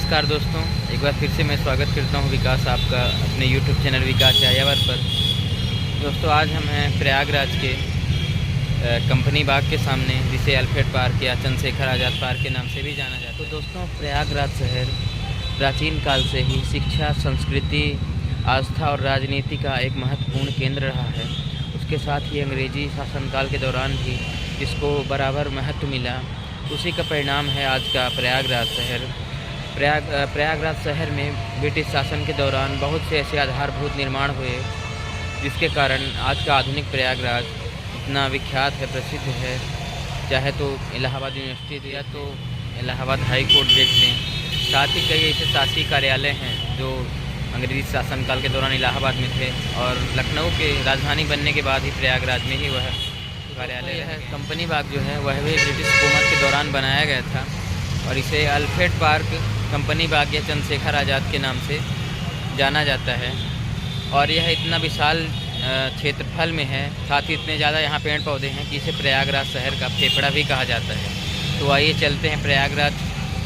नमस्कार दोस्तों, एक बार फिर से मैं स्वागत करता हूं विकास आपका अपने YouTube चैनल विकास यायावर पर। दोस्तों आज हम हैं प्रयागराज के कंपनी बाग के सामने, जिसे अल्फ्रेड पार्क या चंद्रशेखर आज़ाद पार्क के नाम से भी जाना जाता है। तो दोस्तों प्रयागराज शहर प्राचीन काल से ही शिक्षा, संस्कृति, आस्था और राजनीति का एक महत्वपूर्ण केंद्र रहा है। उसके साथ ही अंग्रेजी शासनकाल के दौरान भी इसको बराबर महत्व मिला। उसी का परिणाम है आज का प्रयागराज शहर। प्रयागराज शहर में ब्रिटिश शासन के दौरान बहुत से ऐसे आधारभूत निर्माण हुए, जिसके कारण आज का आधुनिक प्रयागराज इतना विख्यात है, प्रसिद्ध है। चाहे तो इलाहाबाद यूनिवर्सिटी या तो इलाहाबाद हाई कोर्ट देख लें, साथ ही कई ऐसे शासकीय कार्यालय हैं जो अंग्रेजी शासनकाल के दौरान इलाहाबाद में थे, और लखनऊ के राजधानी बनने के बाद ही प्रयागराज में ही वह कार्यालय है। कंपनी बाग जो है वह भी ब्रिटिश हुकूमत के दौरान बनाया गया था, और इसे अल्फ्रेड पार्क, कंपनी बाग या चंद्रशेखर आज़ाद के नाम से जाना जाता है। और यह इतना विशाल क्षेत्रफल में है, साथ ही इतने ज़्यादा यहाँ पेड़ पौधे हैं कि इसे प्रयागराज शहर का फेफड़ा भी कहा जाता है। तो आइए चलते हैं प्रयागराज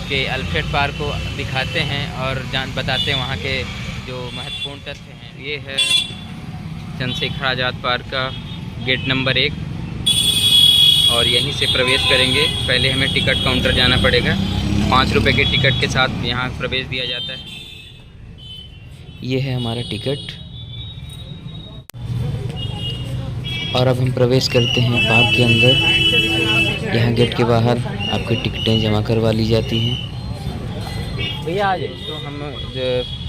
के अल्फ्रेड पार्क को दिखाते हैं और बताते हैं वहाँ के जो महत्वपूर्ण तथ्य हैं। ये है चंद्रशेखर आज़ाद पार्क का गेट नंबर 1, और यहीं से प्रवेश करेंगे। पहले हमें टिकट काउंटर जाना पड़ेगा। 5 रुपये के टिकट के साथ यहाँ प्रवेश दिया जाता है। ये है हमारा टिकट, और अब हम प्रवेश करते हैं पार्क के अंदर। यहाँ गेट के बाहर आपकी टिकटें जमा करवा ली जाती हैं। भैया आ जाए। तो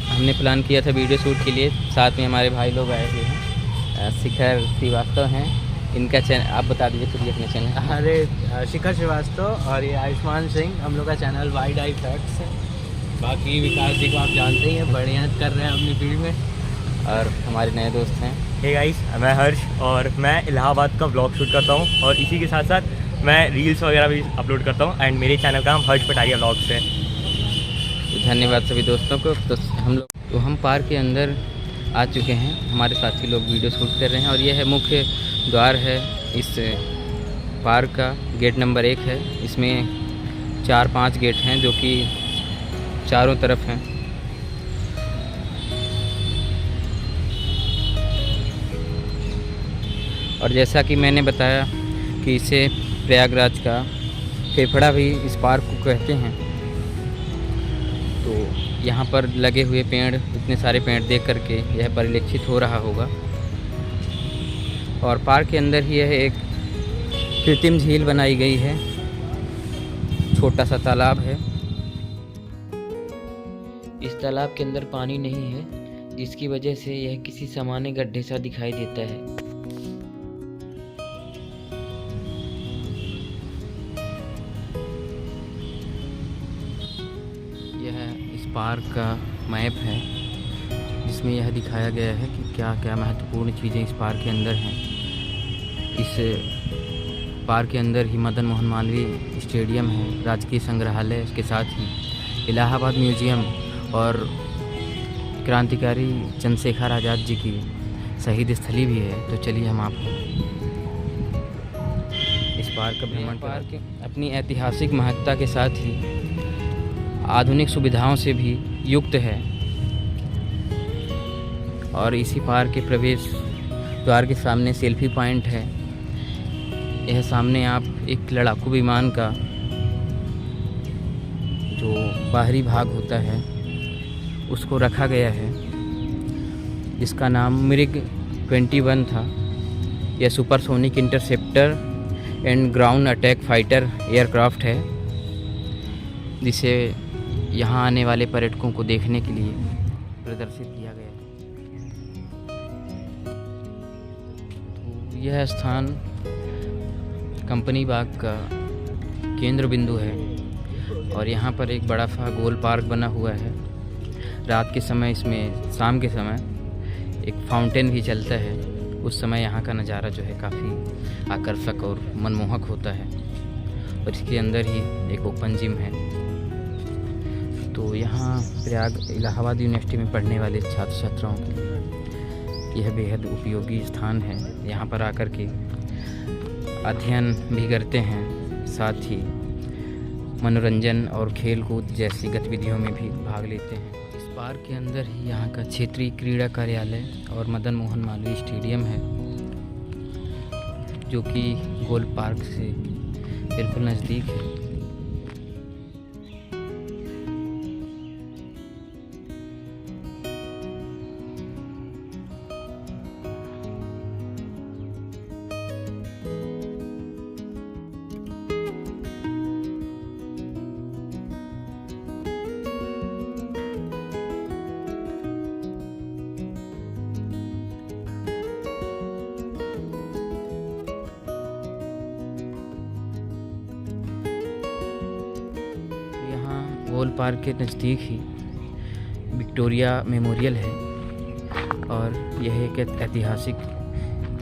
हमने प्लान किया था वीडियो शूट के लिए, साथ में हमारे भाई लोग आए हुए हैं। शिखर श्रीवास्तव हैं, इनका चैनल आप बता दीजिए खुद ही अपने चैनल। अरे शिखर श्रीवास्तव और ये आयुष्मान सिंह, हम लोग का चैनल वाइड आई फैक्ट्स है। बाकी विकास जी को आप जानते ही हैं, बढ़िया कर रहे हैं अपनी फील्ड में। और हमारे नए दोस्त हैं। हे गाइस, मैं हर्ष और मैं इलाहाबाद का व्लॉग शूट करता हूँ, और इसी के साथ साथ मैं रील्स वगैरह भी अपलोड करता हूँ। एंड मेरे चैनल का नाम हर्ष पटारिया व्लॉग्स है। तो धन्यवाद सभी दोस्तों को। तो हम पार्क के अंदर आ चुके हैं, हमारे साथी लोग वीडियो शूट कर रहे हैं। और यह है मुख्य द्वार है इस पार्क का, गेट नंबर 1 है। इसमें 4-5 गेट हैं जो कि चारों तरफ हैं। और जैसा कि मैंने बताया कि इसे प्रयागराज का फेफड़ा भी इस पार्क को कहते हैं। तो यहाँ पर लगे हुए पेड़, इतने सारे पेड़ देख करके यह परिलक्षित हो रहा होगा। और पार्क के अंदर ही यह एक कृत्रिम झील बनाई गई है, छोटा सा तालाब है। इस तालाब के अंदर पानी नहीं है, जिसकी वजह से यह किसी सामान्य गड्ढे सा दिखाई देता है। यह इस पार्क का मैप है, जिसमें यह दिखाया गया है कि क्या क्या महत्वपूर्ण चीज़ें इस पार्क के अंदर हैं। इस पार्क के अंदर ही मदन मोहन मालवीय स्टेडियम है, राजकीय संग्रहालय, इसके साथ ही इलाहाबाद म्यूजियम और क्रांतिकारी चंद्रशेखर आज़ाद जी की शहीद स्थली भी है। तो चलिए हम आपको इस पार्क का भ्रमण। पार्क अपनी ऐतिहासिक महत्ता के साथ ही आधुनिक सुविधाओं से भी युक्त है, और इसी पार्क के प्रवेश द्वार के सामने सेल्फी पॉइंट है। यह सामने आप एक लड़ाकू विमान का जो बाहरी भाग होता है उसको रखा गया है, जिसका नाम मिग 21 था। यह supersonic interceptor and ground attack fighter aircraft है, जिसे यहाँ आने वाले पर्यटकों को देखने के लिए प्रदर्शित किया गया है। तो यह स्थान कंपनी बाग का केंद्र बिंदु है, और यहाँ पर एक बड़ा सा गोल पार्क बना हुआ है। रात के समय, इसमें शाम के समय एक फाउंटेन भी चलता है। उस समय यहाँ का नज़ारा जो है काफ़ी आकर्षक और मनमोहक होता है। और इसके अंदर ही एक ओपन जिम है। तो यहाँ इलाहाबाद यूनिवर्सिटी में पढ़ने वाले छात्र छात्राओं के लिए यह बेहद उपयोगी स्थान है। यहाँ पर आकर के अध्ययन भी करते हैं, साथ ही मनोरंजन और खेल कूद जैसी गतिविधियों में भी भाग लेते हैं। इस पार्क के अंदर ही यहाँ का क्षेत्रीय क्रीड़ा कार्यालय और मदन मोहन मालवीय स्टेडियम है, जो कि गोल पार्क से बिल्कुल नज़दीक है। गोल पार्क के नज़दीक ही विक्टोरिया मेमोरियल है और यह एक ऐतिहासिक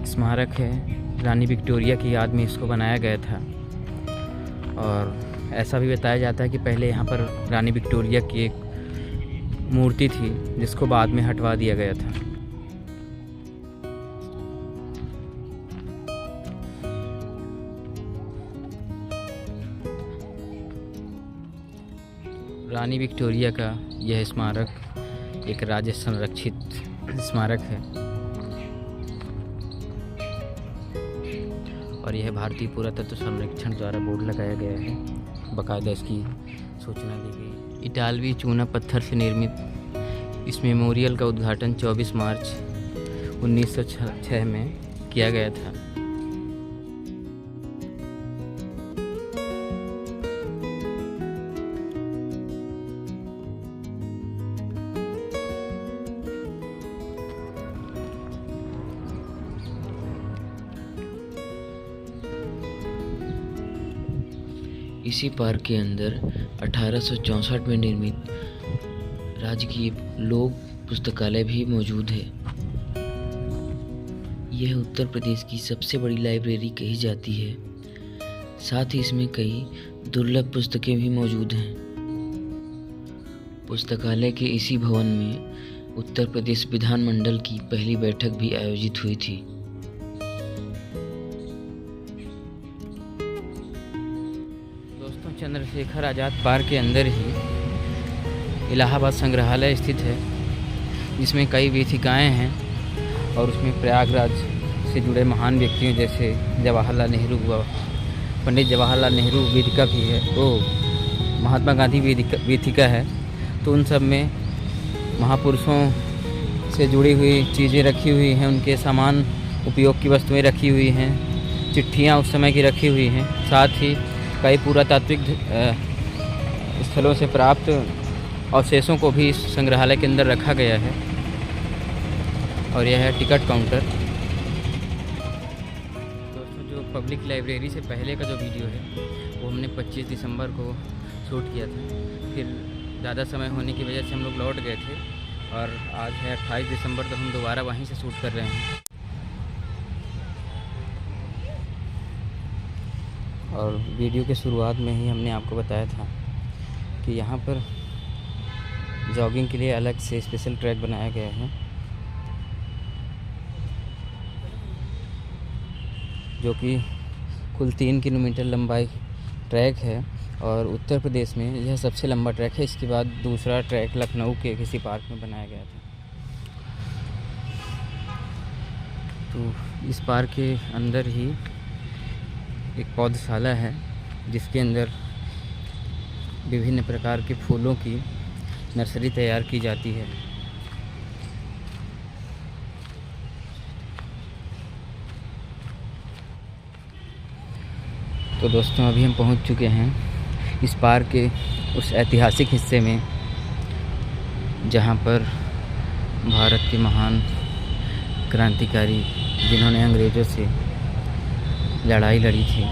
स्मारक है। रानी विक्टोरिया की याद में इसको बनाया गया था और ऐसा भी बताया जाता है कि पहले यहाँ पर रानी विक्टोरिया की एक मूर्ति थी, जिसको बाद में हटवा दिया गया था। रानी विक्टोरिया का यह स्मारक एक राज्य संरक्षित स्मारक है और यह भारतीय पुरातत्व संरक्षण द्वारा बोर्ड लगाया गया है, बाकायदा इसकी सूचना दी गई। इटालवी चूना पत्थर से निर्मित इस मेमोरियल का उद्घाटन 24 मार्च 1906 में किया गया था। इसी पार्क के अंदर 1864 में निर्मित राजकीय लोक पुस्तकालय भी मौजूद है। यह उत्तर प्रदेश की सबसे बड़ी लाइब्रेरी कही जाती है। साथ ही इसमें कई दुर्लभ पुस्तकें भी मौजूद हैं। पुस्तकालय के इसी भवन में उत्तर प्रदेश विधानमंडल की पहली बैठक भी आयोजित हुई थी। चंद्रशेखर आज़ाद पार्क के अंदर ही इलाहाबाद संग्रहालय स्थित है, जिसमें कई वीथिकाएँ हैं और उसमें प्रयागराज से जुड़े महान व्यक्तियों जैसे जवाहरलाल नेहरू हुआ, पंडित जवाहरलाल नेहरू वेदिका भी है, वो महात्मा गांधी वीथिका है। तो उन सब में महापुरुषों से जुड़ी हुई चीज़ें रखी हुई हैं, उनके सामान उपयोग की वस्तुएं रखी हुई हैं, चिट्ठियाँ उस समय की रखी हुई हैं। साथ ही कई पुरातात्विक स्थलों से प्राप्त अवशेषों को भी इस संग्रहालय के अंदर रखा गया है। और यह है टिकट काउंटर। दोस्तों, जो पब्लिक लाइब्रेरी से पहले का जो वीडियो है वो हमने 25 दिसंबर को शूट किया था। फिर ज़्यादा समय होने की वजह से हम लोग लौट गए थे और आज है 28 दिसंबर, तो हम दोबारा वहीं से शूट कर रहे हैं। और वीडियो के शुरुआत में ही हमने आपको बताया था कि यहाँ पर जॉगिंग के लिए अलग से स्पेशल ट्रैक बनाया गया है, जो कि कुल 3 किलोमीटर लंबाई ट्रैक है और उत्तर प्रदेश में यह सबसे लंबा ट्रैक है। इसके बाद दूसरा ट्रैक लखनऊ के किसी पार्क में बनाया गया था। तो इस पार्क के अंदर ही एक पौधशाला है, जिसके अंदर विभिन्न प्रकार के फूलों की नर्सरी तैयार की जाती है। तो दोस्तों, अभी हम पहुंच चुके हैं इस पार्क के उस ऐतिहासिक हिस्से में जहां पर भारत के महान क्रांतिकारी, जिन्होंने अंग्रेज़ों से लड़ाई लड़ी थी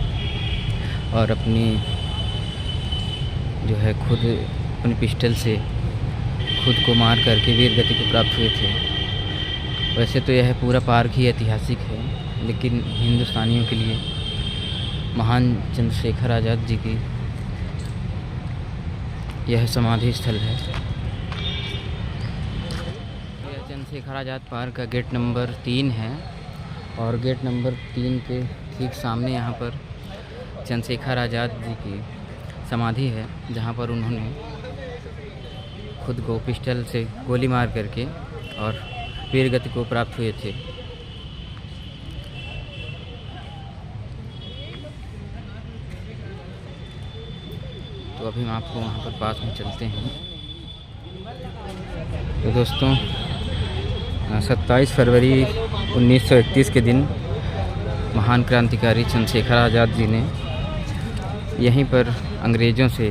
और अपनी जो है खुद अपनी पिस्टल से खुद को मार करके वीर गति को प्राप्त हुए थे। वैसे तो यह पूरा पार्क ही ऐतिहासिक है, लेकिन हिंदुस्तानियों के लिए महान चंद्रशेखर आज़ाद जी की यह समाधि स्थल है। यह चंद्रशेखर आज़ाद पार्क का गेट नंबर 3 है और गेट नंबर 3 के ठीक सामने यहाँ पर चंद्रशेखर आज़ाद जी की समाधि है जहाँ पर उन्होंने खुद को पिस्टल से गोली मार करके और वीर गति को प्राप्त हुए थे। तो अभी हम आपको वहाँ पर पास में चलते हैं। तो दोस्तों 27 फरवरी 1931 के दिन महान क्रांतिकारी चंद्रशेखर आज़ाद जी ने यहीं पर अंग्रेज़ों से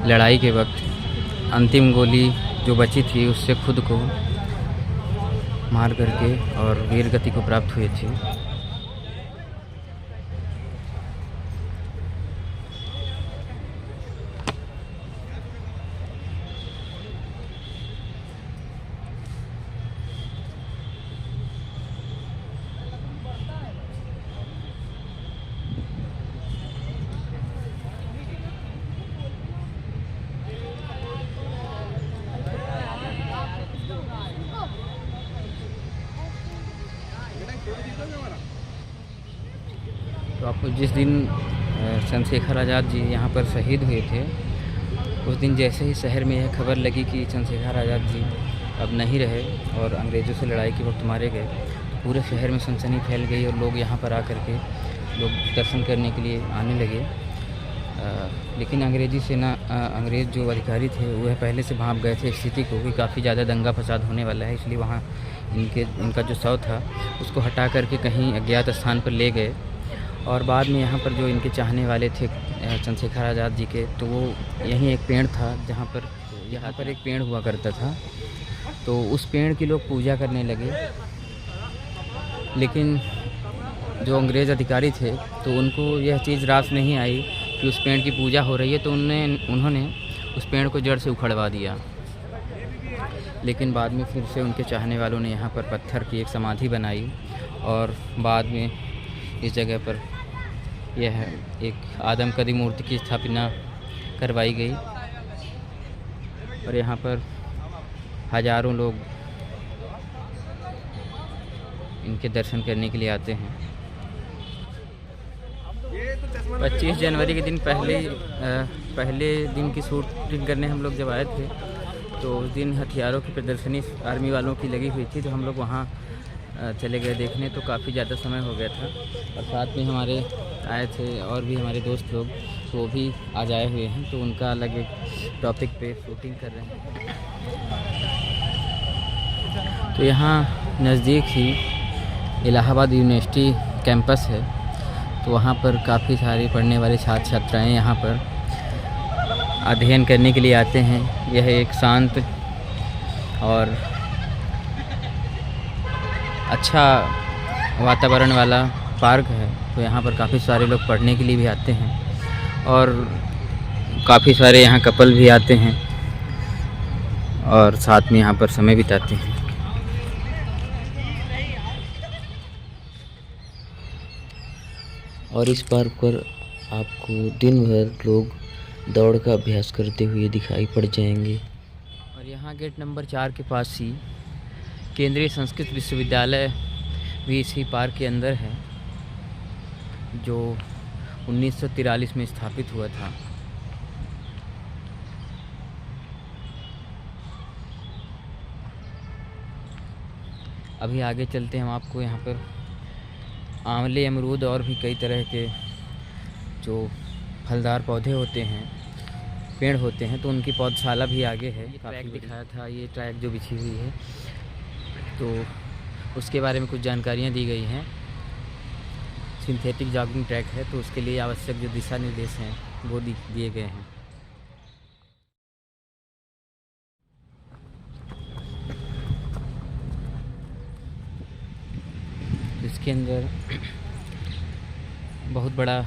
लड़ाई के वक्त अंतिम गोली जो बची थी उससे खुद को मार करके और वीर गति को प्राप्त हुए थे। तो आपको जिस दिन चंद्रशेखर आज़ाद जी यहाँ पर शहीद हुए थे, उस दिन जैसे ही शहर में यह खबर लगी कि चंद्रशेखर आज़ाद जी अब नहीं रहे और अंग्रेज़ों से लड़ाई के वक्त मारे गए, तो पूरे शहर में सनसनी फैल गई और लोग यहाँ पर आकर के लोग दर्शन करने के लिए आने लगे। लेकिन अंग्रेज़ जो अधिकारी थे वह पहले से भांप गए थे स्थिति को कि काफ़ी ज़्यादा दंगा फसाद होने वाला है, इसलिए वहाँ इनका जो शव था उसको हटा करके कहीं अज्ञात स्थान पर ले गए। और बाद में यहाँ पर जो इनके चाहने वाले थे चंद्रशेखर आज़ाद जी के, तो वो यहीं एक पेड़ था जहाँ पर यहाँ पर एक पेड़ हुआ करता था, तो उस पेड़ की लोग पूजा करने लगे। लेकिन जो अंग्रेज़ अधिकारी थे तो उनको यह चीज़ रास नहीं आई कि उस पेड़ की पूजा हो रही है, तो उन्होंने उस पेड़ को जड़ से उखड़वा दिया। लेकिन बाद में फिर से उनके चाहने वालों ने यहाँ पर पत्थर की एक समाधि बनाई और बाद में इस जगह पर यह एक आदमकदी मूर्ति की स्थापना करवाई गई और यहाँ पर हज़ारों लोग इनके दर्शन करने के लिए आते हैं। 25 जनवरी के दिन पहले दिन की शूटिंग करने हम लोग जब आए थे, तो उस दिन हथियारों की प्रदर्शनी आर्मी वालों की लगी हुई थी, तो हम लोग वहाँ चले गए देखने। तो काफ़ी ज़्यादा समय हो गया था और साथ में हमारे आए थे और भी हमारे दोस्त लोग, तो वो भी आज आए हुए हैं, तो उनका अलग एक टॉपिक पे शूटिंग कर रहे हैं। तो यहाँ नज़दीक ही इलाहाबाद यूनिवर्सिटी कैंपस है, तो वहाँ पर काफ़ी सारे पढ़ने वाले छात्र छात्राएँ यहाँ पर अध्ययन करने के लिए आते हैं। यह एक शांत और अच्छा वातावरण वाला पार्क है, तो यहाँ पर काफ़ी सारे लोग पढ़ने के लिए भी आते हैं और काफ़ी सारे यहाँ कपल भी आते हैं और साथ में यहाँ पर समय बिताते हैं। और इस पार्क पर आपको दिन भर लोग दौड़ का अभ्यास करते हुए दिखाई पड़ जाएंगे। और यहाँ गेट नंबर 4 के पास ही केंद्रीय संस्कृत विश्वविद्यालय भी इसी पार्क के अंदर है, जो 1943 में स्थापित हुआ था। अभी आगे चलते हैं, हम आपको यहाँ पर आंवले, अमरूद और भी कई तरह के जो फलदार पौधे होते हैं, पेड़ होते हैं, तो उनकी पौधशाला भी आगे है। ट्रैक दिखाया था, ये ट्रैक जो बिछी हुई है, तो उसके बारे में कुछ जानकारियाँ दी गई हैं। सिंथेटिक जॉगिंग ट्रैक है, तो उसके लिए आवश्यक जो दिशा निर्देश हैं वो दिए गए हैं। इसके अंदर बहुत बड़ा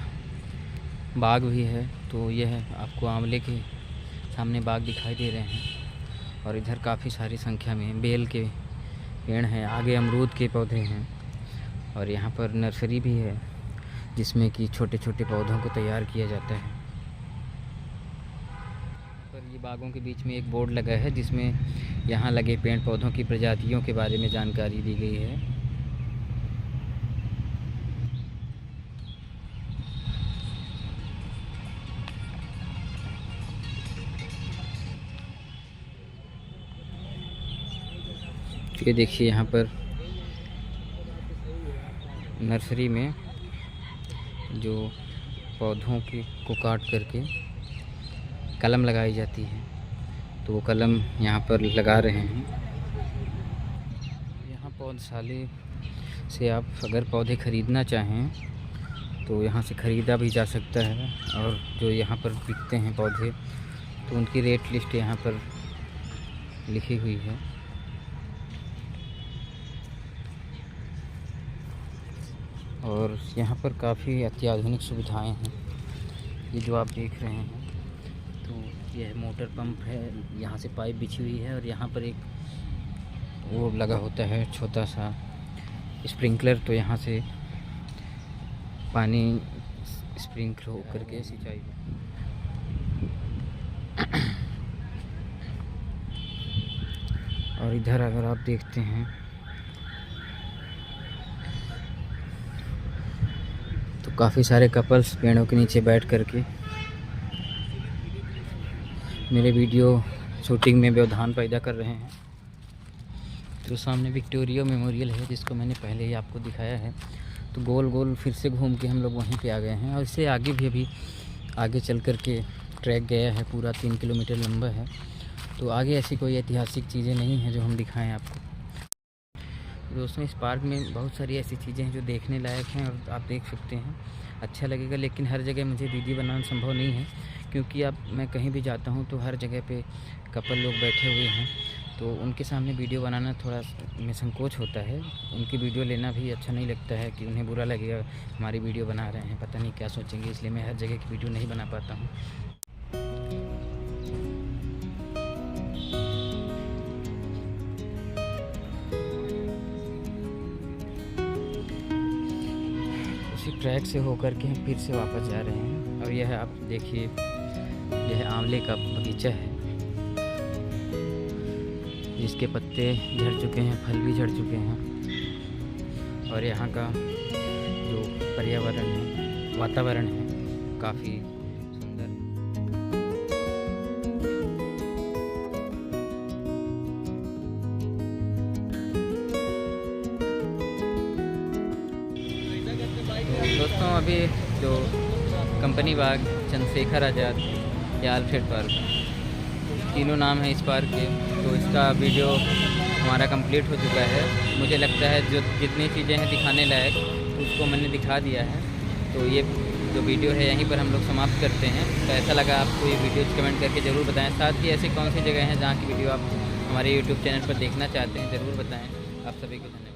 बाग भी है, तो यह आपको आंवले के सामने बाग दिखाई दे रहे हैं और इधर काफ़ी सारी संख्या में बेल के पेड़ हैं, आगे अमरूद के पौधे हैं और यहाँ पर नर्सरी भी है जिसमें कि छोटे छोटे पौधों को तैयार किया जाता है। पर ये बागों के बीच में एक बोर्ड लगा है जिसमें यहाँ लगे पेड़ पौधों की प्रजातियों के बारे में जानकारी दी गई है। ये देखिए यहाँ पर नर्सरी में जो पौधों को काट करके कलम लगाई जाती है, तो वो कलम यहाँ पर लगा रहे हैं। यहाँ पौधशाले से आप अगर पौधे ख़रीदना चाहें तो यहाँ से ख़रीदा भी जा सकता है, और जो यहाँ पर बिकते हैं पौधे तो उनकी रेट लिस्ट यहाँ पर लिखी हुई है। और यहाँ पर काफ़ी अत्याधुनिक सुविधाएं हैं। ये जो आप देख रहे हैं तो यह मोटर पंप है, यहाँ से पाइप बिछी हुई है और यहाँ पर एक वो लगा होता है छोटा सा स्प्रिंकलर, तो यहाँ से पानी स्प्रिंकल हो करके सिंचाई। और इधर अगर आप देखते हैं तो काफ़ी सारे कपल्स पेड़ों के नीचे बैठ करके मेरे वीडियो शूटिंग में व्यवधान पैदा कर रहे हैं। तो सामने विक्टोरिया मेमोरियल है, जिसको मैंने पहले ही आपको दिखाया है। तो गोल गोल फिर से घूम के हम लोग वहीं पे आ गए हैं, और इससे आगे भी अभी आगे चल कर के ट्रैक गया है, पूरा 3 किलोमीटर लंबा है। तो आगे ऐसी कोई ऐतिहासिक चीज़ें नहीं हैं जो हम दिखाएं आपको। दोस्तों, इस पार्क में बहुत सारी ऐसी चीज़ें हैं जो देखने लायक हैं और आप देख सकते हैं, अच्छा लगेगा। लेकिन हर जगह मुझे वीडियो बनाना संभव नहीं है, क्योंकि अब मैं कहीं भी जाता हूं तो हर जगह पे कपल लोग बैठे हुए हैं, तो उनके सामने वीडियो बनाना थोड़ा में संकोच होता है। उनकी वीडियो लेना भी अच्छा नहीं लगता है कि उन्हें बुरा लगेगा हमारी वीडियो बना रहे हैं, पता नहीं क्या सोचेंगे, इसलिए मैं हर जगह की वीडियो नहीं बना पाता हूँ। ट्रैक से होकर के हम फिर से वापस जा रहे हैं, और यह आप देखिए, यह आंवले का बगीचा है जिसके पत्ते झड़ चुके हैं, फल भी झड़ चुके हैं, और यहाँ का जो पर्यावरण है, वातावरण है, काफ़ी सुंदर। दोस्तों, अभी जो कंपनी बाग, चंद्रशेखर आज़ाद या अल्फ्रेड पार्क, तीनों नाम है इस पार्क के, तो इसका वीडियो हमारा कंप्लीट हो चुका है। मुझे लगता है जो जितनी चीज़ें हैं दिखाने लायक उसको मैंने दिखा दिया है। तो ये जो वीडियो है यहीं पर हम लोग समाप्त करते हैं। तो ऐसा लगा आपको ये वीडियो कमेंट करके ज़रूर बताएं। साथ ही ऐसी कौन सी जगह हैं जहाँ की वीडियो आप हमारे यूट्यूब चैनल पर देखना चाहते हैं, ज़रूर बताएँ। आप सभी को धन्यवाद।